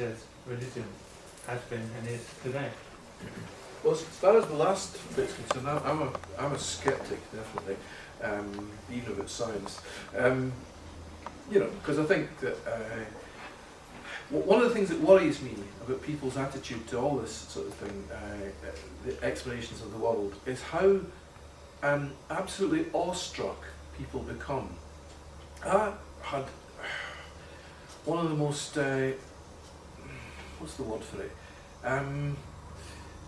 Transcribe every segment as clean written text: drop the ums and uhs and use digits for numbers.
as religion has been and is today? Well, as far as the last bit's concerned, I'm a skeptic, definitely, even about science. You know, because I think that one of the things that worries me about people's attitude to all this sort of thing, the explanations of the world, is how absolutely awestruck people become. I had one of the most, what's the word for it?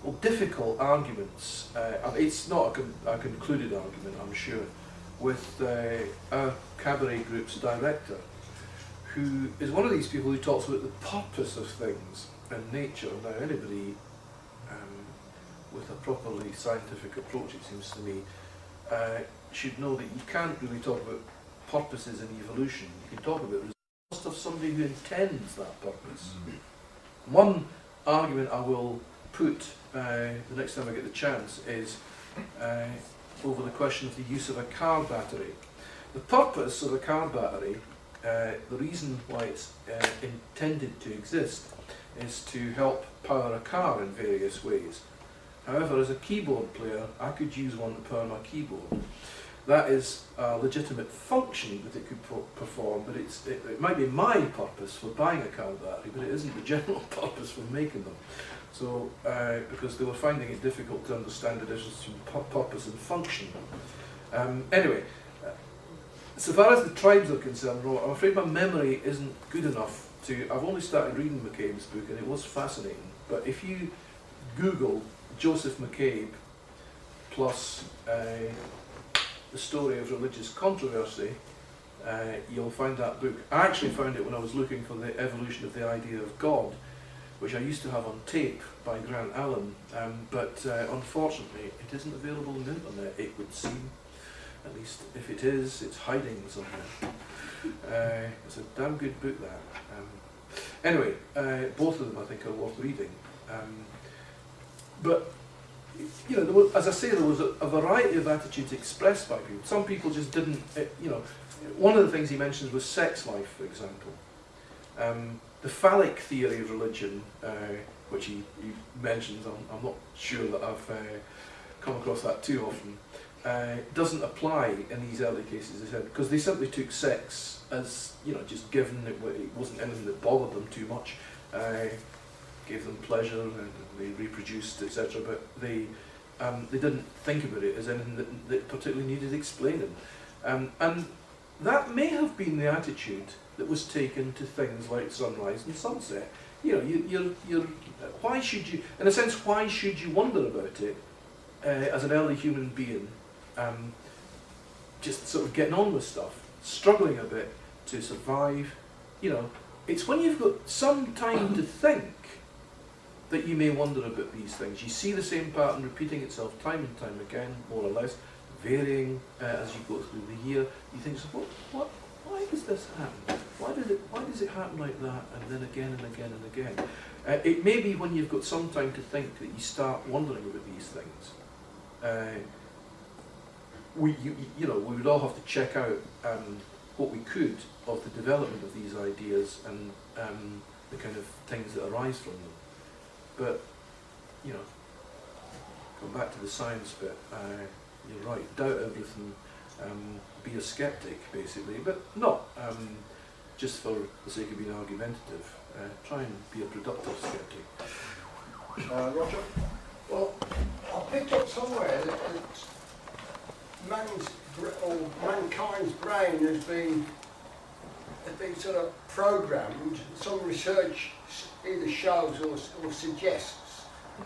Well, difficult arguments. It's not a concluded argument, I'm sure, with our cabaret group's director, who is one of these people who talks about the purpose of things and nature. Now, anybody with a properly scientific approach, it seems to me, should know that you can't really talk about purposes in evolution. You can talk about results of somebody who intends that purpose. One argument I will put the next time I get the chance is over the question of the use of a car battery. The purpose of a car battery, the reason why it's intended to exist, is to help power a car in various ways. However, as a keyboard player, I could use one to power my keyboard. That is a legitimate function that it could perform, but it might be my purpose for buying a car battery, but it isn't the general purpose for making them. So, because they were finding it difficult to understand the difference between purpose and function. Anyway, so far as the tribes are concerned, I'm afraid my memory isn't good enough to. I've only started reading McCabe's book, and it was fascinating. But if you Google Joseph McCabe plus the story of religious controversy, you'll find that book. I actually found it when I was looking for the evolution of the idea of God, which I used to have on tape by Grant Allen, but unfortunately it isn't available on the internet, it would seem. At least if it is, it's hiding somewhere. It's a damn good book, that. Anyway, both of them I think are worth reading. But, you know, as I say, there was a variety of attitudes expressed by people. Some people just didn't, you know, one of the things he mentions was sex life, for example. The phallic theory of religion, which he mentions, I'm not sure that I've come across that too often, doesn't apply in these early cases, they said, because they simply took sex as, you know, just given. It wasn't anything that bothered them too much, gave them pleasure, and they reproduced, etc. But they didn't think about it as anything that particularly needed explaining. And that may have been the attitude that was taken to things like sunrise and sunset. You know, you're why should you, in a sense, why should you wonder about it as an early human being, just sort of getting on with stuff, struggling a bit to survive? You know, it's when you've got some time to think that you may wonder about these things. You see the same pattern repeating itself time and time again, more or less, varying as you go through the year. You think, so why does this happen? Why does it happen like that, and then again and again and again? It may be when you've got some time to think that you start wondering about these things. You know, we would all have to check out what we could of the development of these ideas and the kind of things that arise from them. But, you know, going back to the science bit, you're right, doubt everything, be a skeptic basically, but not just for the sake of being argumentative. Try and be a productive skeptic. Roger? Well, I picked up somewhere that mankind's brain has been sort of programmed. Some research either shows or suggests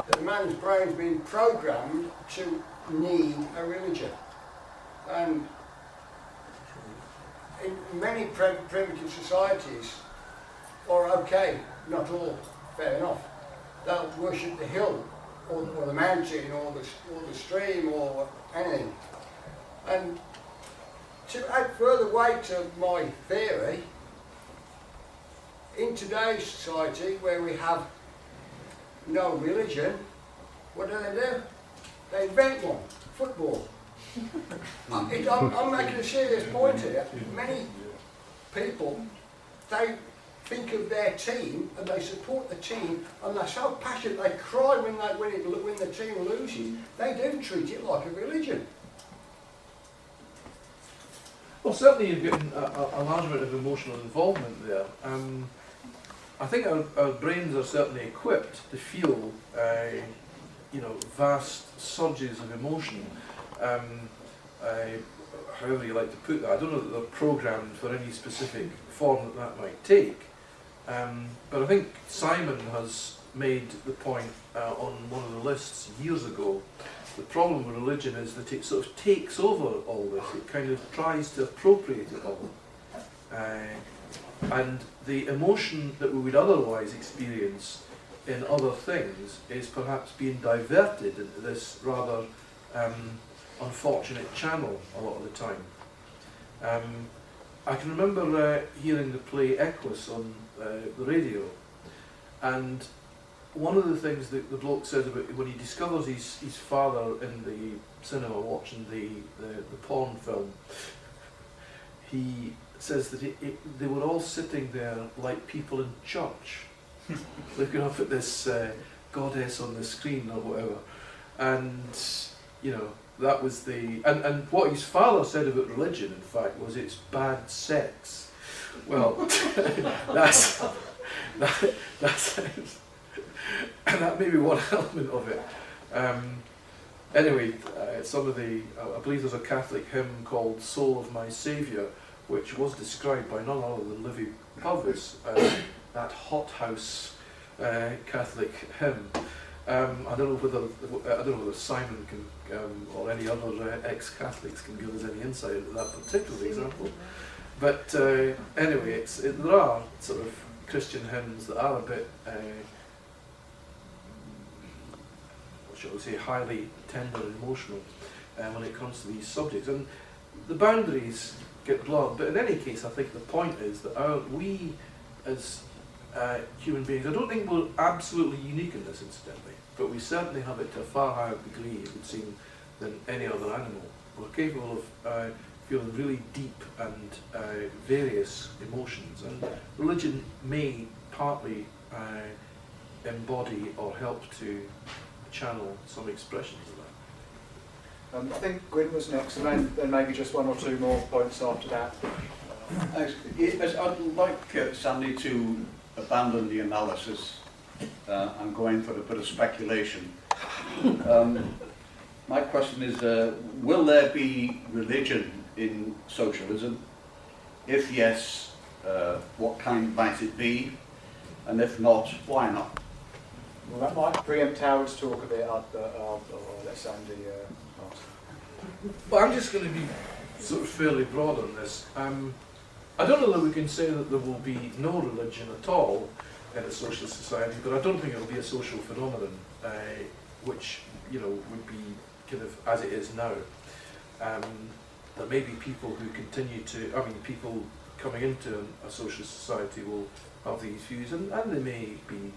that man's brain's been programmed to need a religion. And in many primitive societies, or okay, not all, fair enough, they'll worship the hill or the mountain or the stream or anything. And to add further weight to my theory, in today's society where we have no religion, what do? They invent one, football. I'm making a serious point here. Many people, they think of their team and they support the team and they're so passionate they cry when the team loses. They do treat it like a religion. Well, certainly you've got a large amount of emotional involvement there. I think our brains are certainly equipped to feel, vast surges of emotion. However you like to put that. I don't know that they're programmed for any specific form that might take. But I think Simon has made the point on one of the lists years ago. The problem with religion is that it sort of takes over all this. It kind of tries to appropriate it all. And the emotion that we would otherwise experience in other things is perhaps being diverted into this rather unfortunate channel a lot of the time. I can remember hearing the play Equus on the radio, and one of the things that the bloke says about when he discovers his father in the cinema watching the porn film, he says that they were all sitting there like people in church, looking up at this goddess on the screen or whatever, and that was and what his father said about religion, in fact, was it's bad sex. Well, that's and that may be one element of it. Anyway, some of I believe there's a Catholic hymn called "Soul of My Saviour," which was described by none other than Livy Purvis as that hothouse Catholic hymn. I don't know whether Simon can or any other ex-Catholics can give us any insight into that particular example. But anyway, there are sort of Christian hymns that are a bit, what shall we say, highly tender and emotional when it comes to these subjects. And the boundaries get blurred. But in any case, I think the point is that we as human beings, I don't think we're absolutely unique in this, incidentally, but we certainly have it to a far higher degree, it would seem, than any other animal. We're capable of feeling really deep and various emotions, and religion may partly embody or help to channel some expressions of that. I think Gwyn was next, and then maybe just one or two more points after that. I'd like Sandy to abandon the analysis and go in for a bit of speculation. My question is, will there be religion in socialism? If yes, what kind might it be? And if not, why not? Well, that might preempt Howard's talk a bit, or let Sandy ask. Well, I'm just going to be sort of fairly broad on this. I don't know that we can say that there will be no religion at all in a socialist society, but I don't think it will be a social phenomenon which would be kind of as it is now. There may be people who continue to, people coming into a socialist society will have these views, and they may be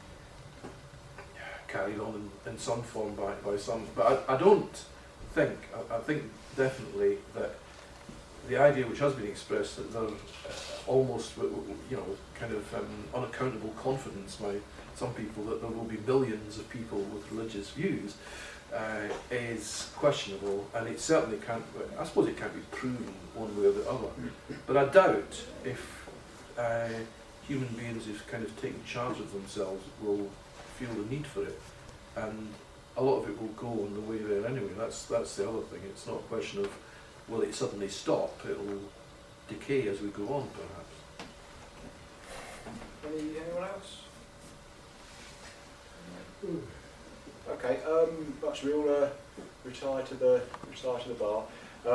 carried on in some form by some, but I think definitely that the idea which has been expressed that they're almost, kind of unaccountable confidence by some people that there will be millions of people with religious views is questionable, and it certainly can't, I suppose it can't be proven one way or the other. But I doubt if human beings who've kind of taken charge of themselves will feel the need for it, and a lot of it will go on the way there anyway. That's the other thing. It's not a question of will it suddenly stop, it'll decay as we go on, perhaps. Anyone else? Okay, should we all retire to the bar?